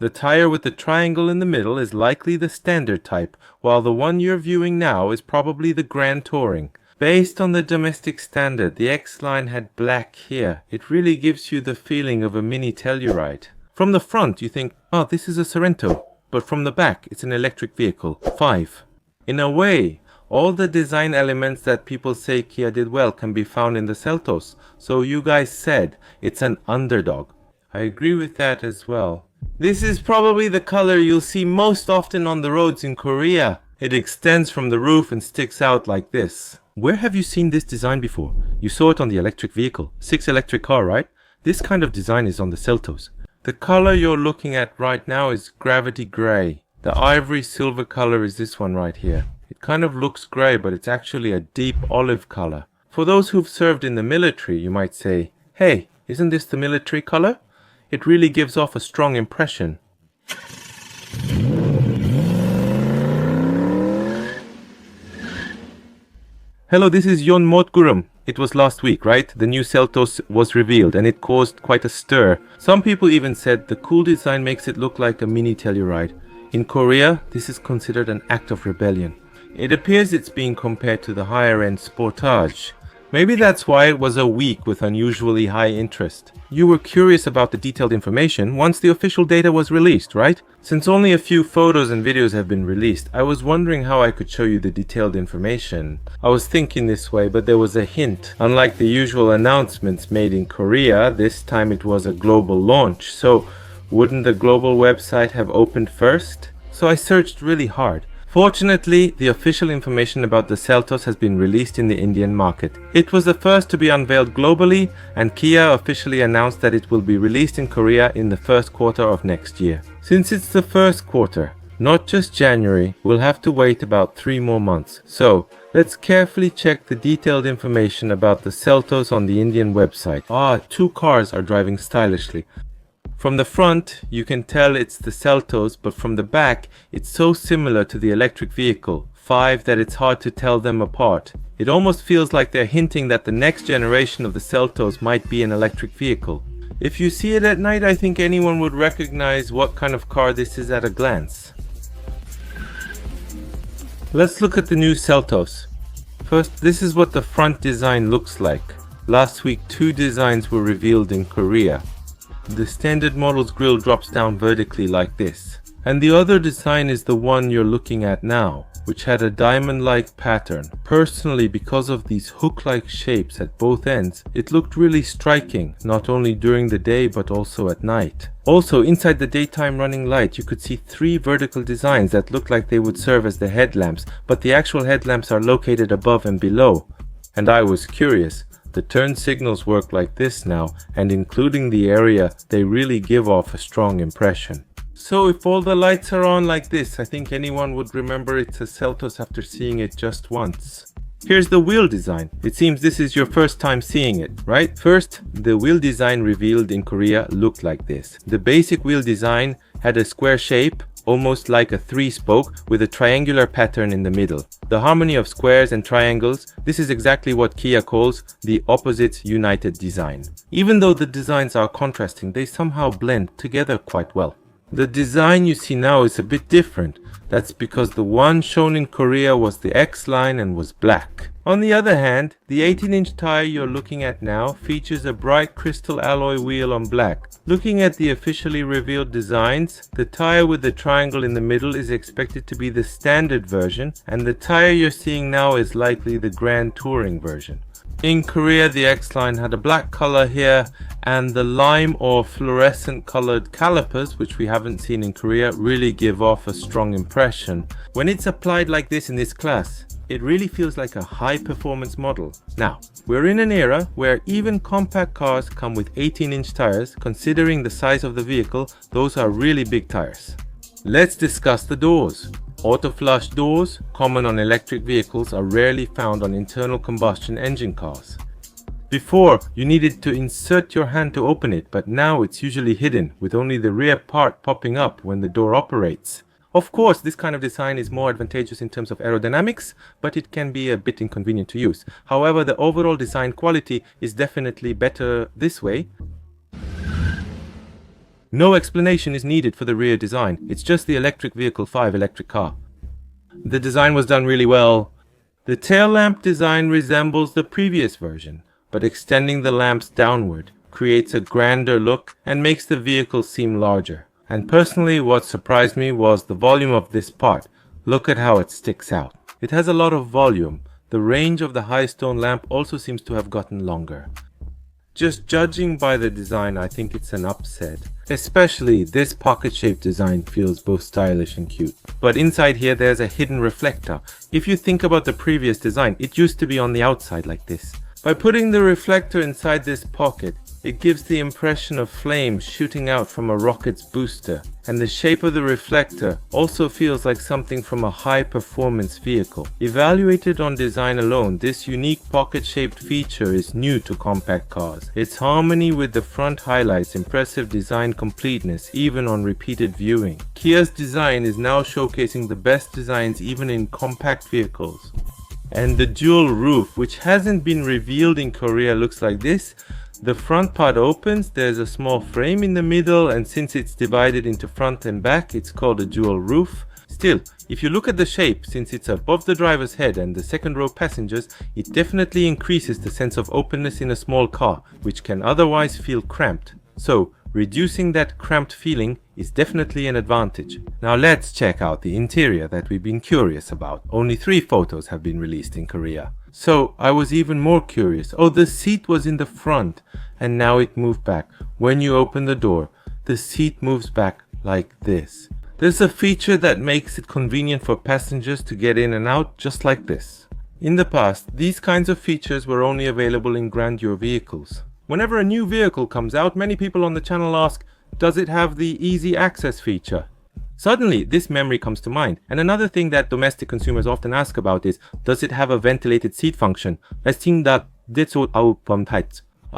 The tire with the triangle in the middle is likely the standard type, while the one you're viewing now is probably the Grand Touring. Based on the domestic standard, the X-Line had black here. It really gives you the feeling of a mini Telluride. From the front you think, oh, this is a Sorento, but from the back it's an electric vehicle. 5. In a way, all the design elements that people say Kia did well can be found in the Seltos, so you guys said it's an underdog. I agree with that as well. This is probably the color you'll see most often on the roads in Korea. It extends from the roof and sticks out like this. Where have you seen this design before? You saw it on the electric vehicle. 6 electric car, right? This kind of design is on the Seltos. The color you're looking at right now is gravity gray. The ivory silver color is this one right here. It kind of looks gray, but it's actually a deep olive color. For those who've served in the military, you might say, hey, isn't this the military color? It really gives off a strong impression. Hello, this is Yon Motgurum. It was last week, right? The new Seltos was revealed and it caused quite a stir. Some people even said the cool design makes it look like a mini Telluride. In Korea, this is considered an act of rebellion. It appears it's being compared to the higher-end Sportage. Maybe that's why it was a week with unusually high interest. You were curious about the detailed information once the official data was released, right? Since only a few photos and videos have been released, I was wondering how I could show you the detailed information. I was thinking this way, but there was a hint. Unlike the usual announcements made in Korea, this time it was a global launch. So, wouldn't the global website have opened first? So I searched really hard. Fortunately, the official information about the Seltos has been released in the Indian market. It was the first to be unveiled globally, and Kia officially announced that it will be released in Korea in the first quarter of next year. Since it's the first quarter, not just January, we'll have to wait about 3 more months. So, let's carefully check the detailed information about the Seltos on the Indian website. 2 cars are driving stylishly. From the front, you can tell it's the Seltos, but from the back, it's so similar to the electric vehicle, 5, that it's hard to tell them apart. It almost feels like they're hinting that the next generation of the Seltos might be an electric vehicle. If you see it at night, I think anyone would recognize what kind of car this is at a glance. Let's look at the new Seltos. First, this is what the front design looks like. Last week, 2 designs were revealed in Korea. The standard model's grille drops down vertically like this. And the other design is the one you're looking at now, which had a diamond-like pattern. Personally, because of these hook-like shapes at both ends, it looked really striking, not only during the day but also at night. Also, inside the daytime running light, you could see 3 vertical designs that looked like they would serve as the headlamps, but the actual headlamps are located above and below. And I was curious. The turn signals work like this now, and including the area, they really give off a strong impression. So if all the lights are on like this, I think anyone would remember it's a Seltos after seeing it just once. Here's the wheel design. It seems this is your first time seeing it, right? First, the wheel design revealed in Korea looked like this. The basic wheel design had a square shape, almost like a 3-spoke with a triangular pattern in the middle. The harmony of squares and triangles, this is exactly what Kia calls the opposites united design. Even though the designs are contrasting, they somehow blend together quite well. The design you see now is a bit different. That's because the one shown in Korea was the X-Line and was black. On the other hand, the 18-inch tire you're looking at now features a bright crystal alloy wheel on black. Looking at the officially revealed designs, the tire with the triangle in the middle is expected to be the standard version, and the tire you're seeing now is likely the Grand Touring version. In Korea, the X-Line had a black color here, and the lime or fluorescent colored calipers, which we haven't seen in Korea, really give off a strong impression. When it's applied like this in this class, it really feels like a high-performance model. Now, we're in an era where even compact cars come with 18-inch tires. Considering the size of the vehicle, those are really big tires. Let's discuss the doors. Auto-flush doors, common on electric vehicles, are rarely found on internal combustion engine cars. Before, you needed to insert your hand to open it, but now it's usually hidden, with only the rear part popping up when the door operates. Of course, this kind of design is more advantageous in terms of aerodynamics, but it can be a bit inconvenient to use. However, the overall design quality is definitely better this way. No explanation is needed for the rear design. It's just the electric vehicle 5 electric car. The design was done really well. The tail lamp design resembles the previous version, but extending the lamps downward creates a grander look and makes the vehicle seem larger. And personally, what surprised me was the volume of this part. Look at how it sticks out. It has a lot of volume. The range of the high stone lamp also seems to have gotten longer. Just judging by the design, I think it's an upset. Especially this pocket-shaped design feels both stylish and cute. But inside here there's a hidden reflector. If you think about the previous design, it used to be on the outside like this. By putting the reflector inside this pocket, it gives the impression of flames shooting out from a rocket's booster. And the shape of the reflector also feels like something from a high-performance vehicle. Evaluated on design alone, this unique pocket-shaped feature is new to compact cars. Its harmony with the front highlights impressive design completeness even on repeated viewing. Kia's design is now showcasing the best designs even in compact vehicles. And the dual roof, which hasn't been revealed in Korea, looks like this. The front part opens, there's a small frame in the middle, and since it's divided into front and back, it's called a dual roof. Still, if you look at the shape, since it's above the driver's head and the second row passengers, it definitely increases the sense of openness in a small car, which can otherwise feel cramped. So, reducing that cramped feeling is definitely an advantage. Now let's check out the interior that we've been curious about. Only 3 photos have been released in Korea. So I was even more curious. Oh, the seat was in the front and now it moved back. When you open the door, the seat moves back like this. There's a feature that makes it convenient for passengers to get in and out just like this. In the past, these kinds of features were only available in grandeur vehicles. Whenever a new vehicle comes out, many people on the channel ask, does it have the easy access feature? Suddenly, this memory comes to mind. And another thing that domestic consumers often ask about is, does it have a ventilated seat function? Are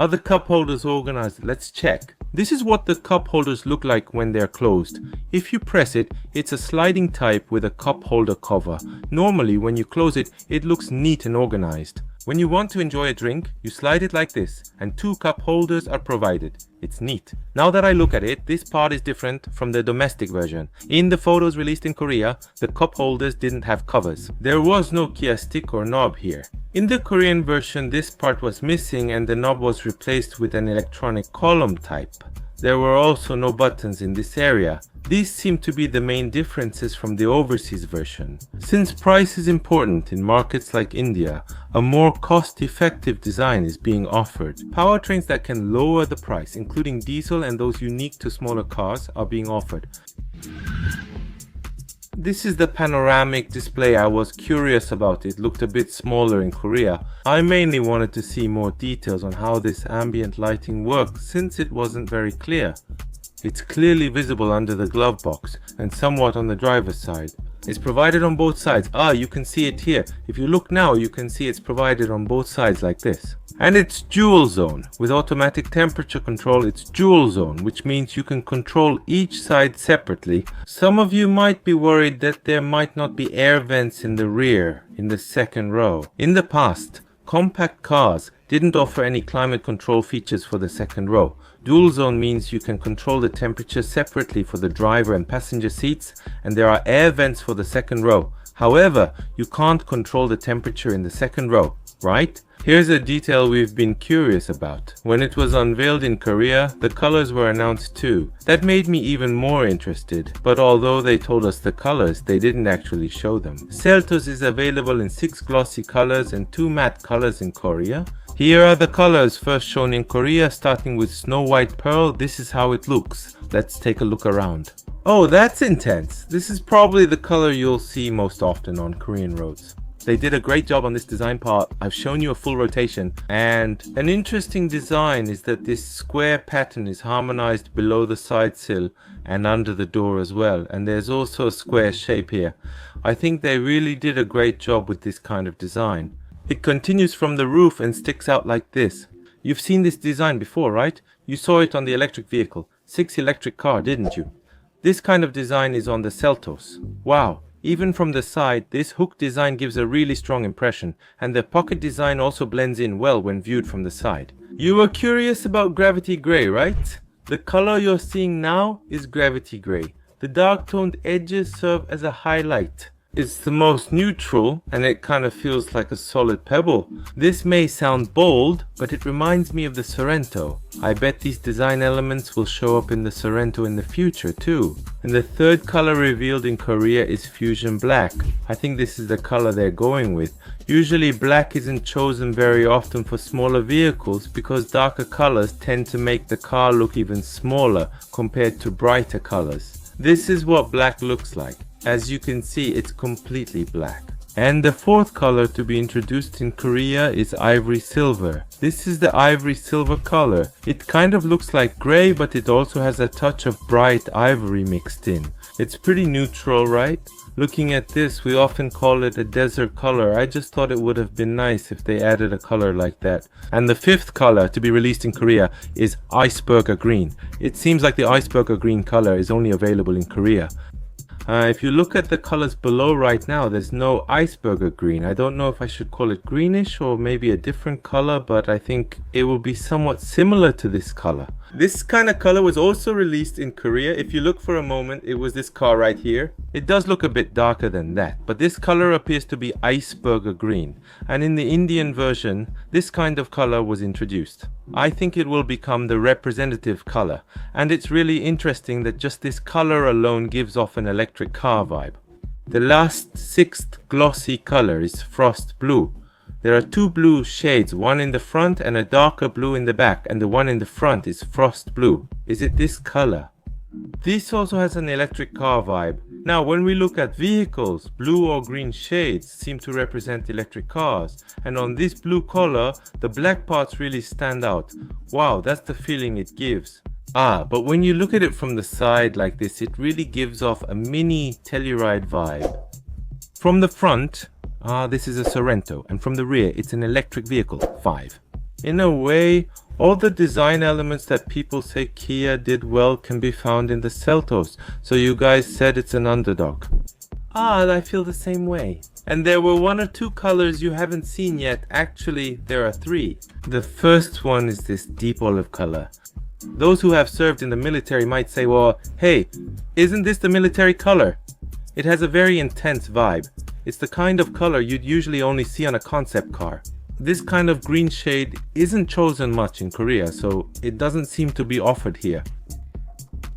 the cup holders organized? Let's check. This is what the cup holders look like when they're closed. If you press it, it's a sliding type with a cup holder cover. Normally, when you close it, it looks neat and organized. When you want to enjoy a drink, you slide it like this, and 2 cup holders are provided. It's neat. Now that I look at it, this part is different from the domestic version. In the photos released in Korea, the cup holders didn't have covers. There was no Kia stick or knob here. In the Korean version, this part was missing and the knob was replaced with an electronic column type. There were also no buttons in this area. These seem to be the main differences from the overseas version. Since price is important in markets like India, a more cost-effective design is being offered. Powertrains that can lower the price, including diesel and those unique to smaller cars, are being offered. This is the panoramic display. I was curious about. It looked a bit smaller in Korea. I mainly wanted to see more details on how this ambient lighting works since it wasn't very clear. It's clearly visible under the glove box and somewhat on the driver's side. It's provided on both sides. You can see it here. If you look now, you can see it's provided on both sides like this. And it's dual zone. With automatic temperature control, it's dual zone, which means you can control each side separately. Some of you might be worried that there might not be air vents in the rear, in the second row. In the past, compact cars didn't offer any climate control features for the second row. Dual zone means you can control the temperature separately for the driver and passenger seats, and there are air vents for the second row. However, you can't control the temperature in the second row, right? Here's a detail we've been curious about. When it was unveiled in Korea, the colors were announced too. That made me even more interested, but although they told us the colors, they didn't actually show them. Seltos is available in 6 glossy colors and 2 matte colors in Korea. Here are the colors first shown in Korea, starting with Snow White Pearl. This is how it looks. Let's take a look around. Oh, that's intense. This is probably the color you'll see most often on Korean roads. They did a great job on this design part. I've shown you a full rotation, and an interesting design is that this square pattern is harmonized below the side sill and under the door as well, and there's also a square shape here. I think they really did a great job with this kind of design. It continues from the roof and sticks out like this. You've seen this design before, right? You saw it on the electric vehicle, 6 electric car, didn't you? This kind of design is on the Seltos. Wow! Even from the side, this hook design gives a really strong impression, and the pocket design also blends in well when viewed from the side. You were curious about Gravity Grey, right? The color you're seeing now is gravity gray. The dark toned edges serve as a highlight. It's the most neutral and it kind of feels like a solid pebble. This may sound bold, but it reminds me of the Sorento. I bet these design elements will show up in the Sorento in the future too. And the third color revealed in Korea is Fusion Black. I think this is the color they're going with. Usually black isn't chosen very often for smaller vehicles because darker colors tend to make the car look even smaller compared to brighter colors. This is what black looks like. As you can see, it's completely black. And the fourth color to be introduced in Korea is Ivory Silver. This is the Ivory Silver color. It kind of looks like gray, but it also has a touch of bright ivory mixed in. It's pretty neutral, right? Looking at this, we often call it a desert color. I just thought it would have been nice if they added a color like that. And the fifth color to be released in Korea is Iceberg Green. It seems like the Iceberg Green color is only available in Korea. If you look at the colors below right now, there's no iceberg green. I don't know if I should call it greenish or maybe a different color, but I think it will be somewhat similar to this color. This kind of color was also released in Korea. If you look for a moment, it was this car right here. It does look a bit darker than that, but this color appears to be iceberg green. And in the Indian version, this kind of color was introduced. I think it will become the representative color, and it's really interesting that just this color alone gives off an electric car vibe. The last sixth glossy color is Frost Blue. There are two blue shades, one in the front and a darker blue in the back, and the one in the front is Frost Blue. Is it this color? This also has an electric car vibe. Now when we look at vehicles, blue or green shades seem to represent electric cars, and on this blue color, the black parts really stand out. Wow, that's the feeling it gives. But when you look at it from the side like this, it really gives off a mini Telluride vibe. From the front, this is a Sorento, and from the rear, it's an electric vehicle, 5. In a way, all the design elements that people say Kia did well can be found in the Seltos, so you guys said it's an underdog. I feel the same way. And there were 1 or 2 colors you haven't seen yet. Actually, there are 3. The first one is this deep olive color. Those who have served in the military might say, well, hey, isn't this the military color? It has a very intense vibe. It's the kind of color you'd usually only see on a concept car. This kind of green shade isn't chosen much in Korea, so it doesn't seem to be offered here.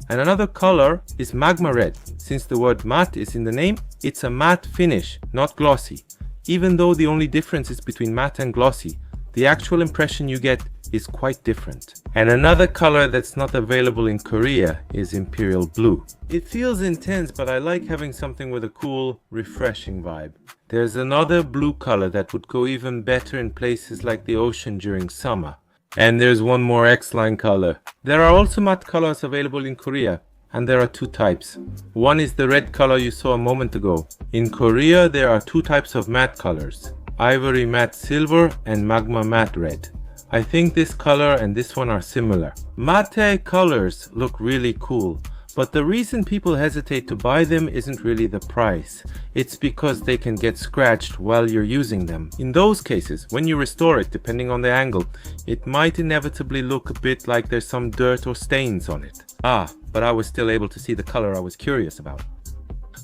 And another color is Magma Red. Since the word matte is in the name, it's a matte finish, not glossy. Even though the only difference is between matte and glossy, the actual impression you get is quite different. And another color that's not available in Korea is Imperial Blue. It feels intense, but I like having something with a cool, refreshing vibe. There's another blue color that would go even better in places like the ocean during summer. And there's one more X-Line color. There are also matte colors available in Korea, and there are 2 types. One is the red color you saw a moment ago. In Korea, there are 2 types of matte colors: Ivory Matte Silver and Magma Matte Red. I think this color and this one are similar. Matte colors look really cool, but the reason people hesitate to buy them isn't really the price. It's because they can get scratched while you're using them. In those cases, when you restore it, depending on the angle, it might inevitably look a bit like there's some dirt or stains on it. But I was still able to see the color I was curious about.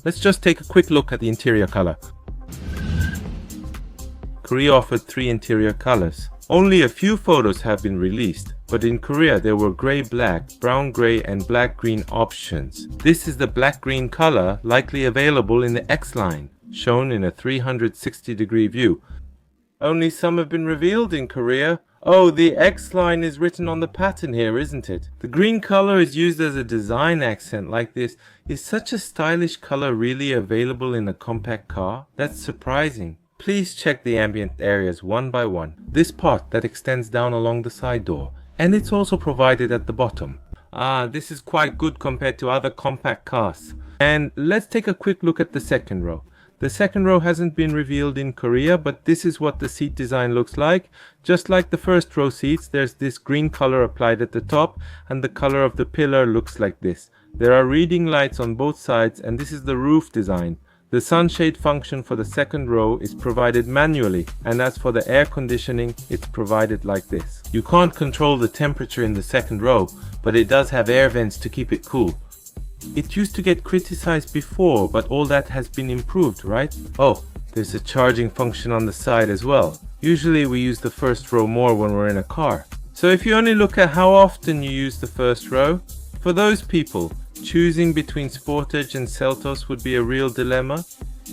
Let's just take a quick look at the interior color. Korea offered 3 interior colors. Only a few photos have been released, but in Korea there were grey-black, brown-grey and black-green options. This is the black-green color likely available in the X-Line, shown in a 360-degree view. Only some have been revealed in Korea. Oh, the X-Line is written on the pattern here, isn't it? The green color is used as a design accent like this. Is such a stylish color really available in a compact car? That's surprising. Please check the ambient areas one by one. This part that extends down along the side door, and it's also provided at the bottom. This is quite good compared to other compact cars. And let's take a quick look at the second row. The second row hasn't been revealed in Korea, but this is what the seat design looks like. Just like the first row seats, there's this green color applied at the top, and the color of the pillar looks like this. There are reading lights on both sides, and this is the roof design. The sunshade function for the second row is provided manually, and as for the air conditioning, it's provided like this. You can't control the temperature in the second row, but it does have air vents to keep it cool. It used to get criticized before, but all that has been improved, right? Oh, there's a charging function on the side as well. Usually we use the first row more when we're in a car. So if you only look at how often you use the first row, for those people, choosing between Sportage and Seltos would be a real dilemma.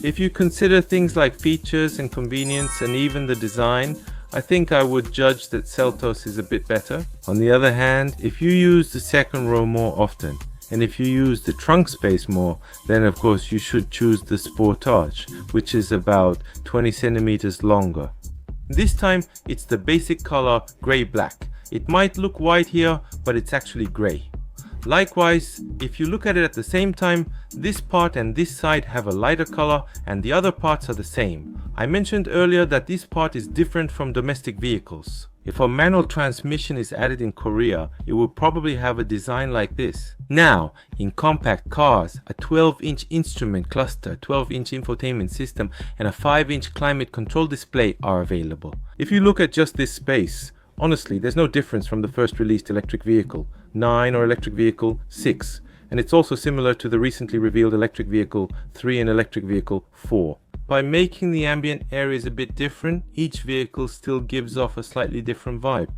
If you consider things like features and convenience and even the design, I think I would judge that Seltos is a bit better. On the other hand, if you use the second row more often, and if you use the trunk space more, then of course you should choose the Sportage, which is about 20 centimeters longer. This time it's the basic color grey-black. It might look white here, but it's actually grey. Likewise, if you look at it at the same time, this part and this side have a lighter color and the other parts are the same. I mentioned earlier that this part is different from domestic vehicles. If a manual transmission is added in Korea, it will probably have a design like this. Now, in compact cars, a 12-inch instrument cluster, 12-inch infotainment system and a 5-inch climate control display are available. If you look at just this space, honestly, there's no difference from the first released electric vehicle 9 or electric vehicle 6, and it's also similar to the recently revealed electric vehicle 3 and electric vehicle 4. By making the ambient areas a bit different, each vehicle still gives off a slightly different vibe.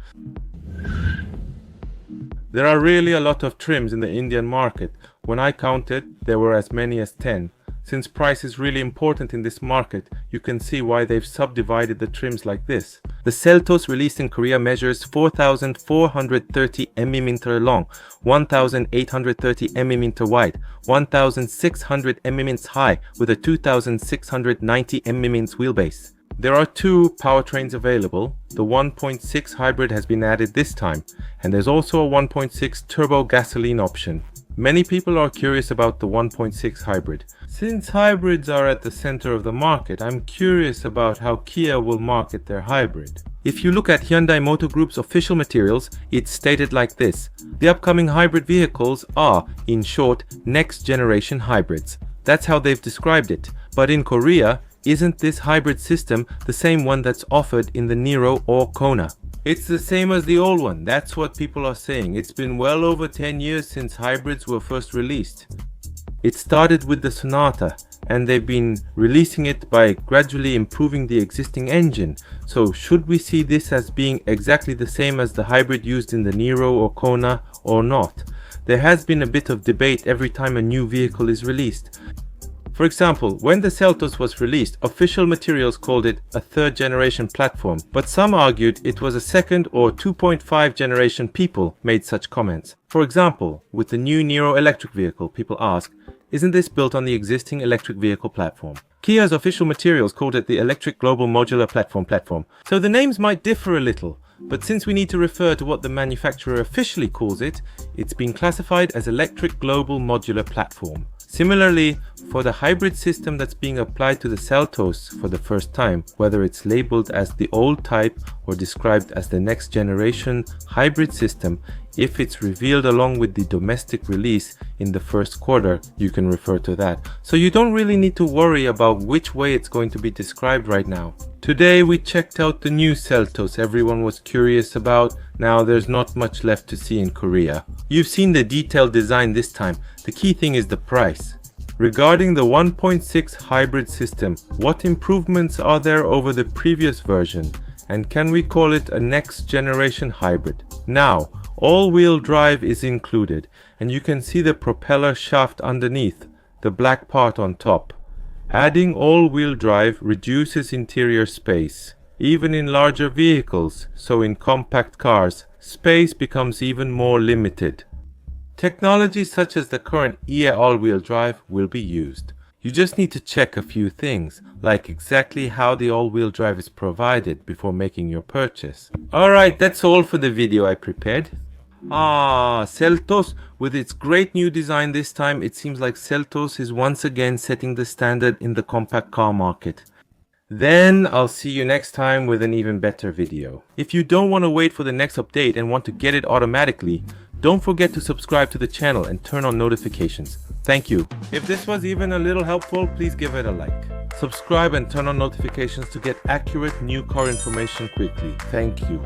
There are really a lot of trims in the Indian market. When I counted, there were as many as 10. Since price is really important in this market, you can see why they've subdivided the trims like this. The Seltos released in Korea measures 4,430 mm long, 1,830 mm wide, 1,600 mm high with a 2,690 mm wheelbase. There are two powertrains available. The 1.6 hybrid has been added this time, and there's also a 1.6 turbo gasoline option. Many people are curious about the 1.6 hybrid. Since hybrids are at the center of the market, I'm curious about how Kia will market their hybrid. If you look at Hyundai Motor Group's official materials, it's stated like this. The upcoming hybrid vehicles are, in short, next generation hybrids. That's how they've described it. But in Korea, isn't this hybrid system the same one that's offered in the Niro or Kona? It's the same as the old one, that's what people are saying. It's been well over 10 years since hybrids were first released. It started with the Sonata, and they've been releasing it by gradually improving the existing engine. So should we see this as being exactly the same as the hybrid used in the Niro or Kona or not? There has been a bit of debate every time a new vehicle is released. For example, when the Seltos was released, official materials called it a third generation platform, but some argued it was a second or 2.5 generation. People made such comments. For example, with the new Niro electric vehicle, people ask, isn't this built on the existing electric vehicle platform? Kia's official materials called it the Electric Global Modular Platform. So the names might differ a little, but since we need to refer to what the manufacturer officially calls it, it's been classified as Electric Global Modular Platform. Similarly, for the hybrid system that's being applied to the Seltos for the first time, whether it's labeled as the old type or described as the next generation hybrid system, if it's revealed along with the domestic release in the first quarter, you can refer to that. So you don't really need to worry about which way it's going to be described right now. Today we checked out the new Seltos everyone was curious about. Now there's not much left to see in Korea. You've seen the detailed design this time. The key thing is the price. Regarding the 1.6 hybrid system, what improvements are there over the previous version? And can we call it a next generation hybrid? Now, all-wheel drive is included, and you can see the propeller shaft underneath, the black part on top. Adding all-wheel drive reduces interior space, even in larger vehicles, so in compact cars, space becomes even more limited. Technology such as the current EA all-wheel drive will be used. You just need to check a few things, like exactly how the all-wheel drive is provided before making your purchase. Alright, that's all for the video I prepared. Seltos, with its great new design this time, it seems like Seltos is once again setting the standard in the compact car market. Then I'll see you next time with an even better video. If you don't want to wait for the next update and want to get it automatically, Don't forget to subscribe to the channel and turn on notifications. Thank you. If this was even a little helpful, please give it a like. Subscribe and turn on notifications to get accurate new car information quickly. Thank you.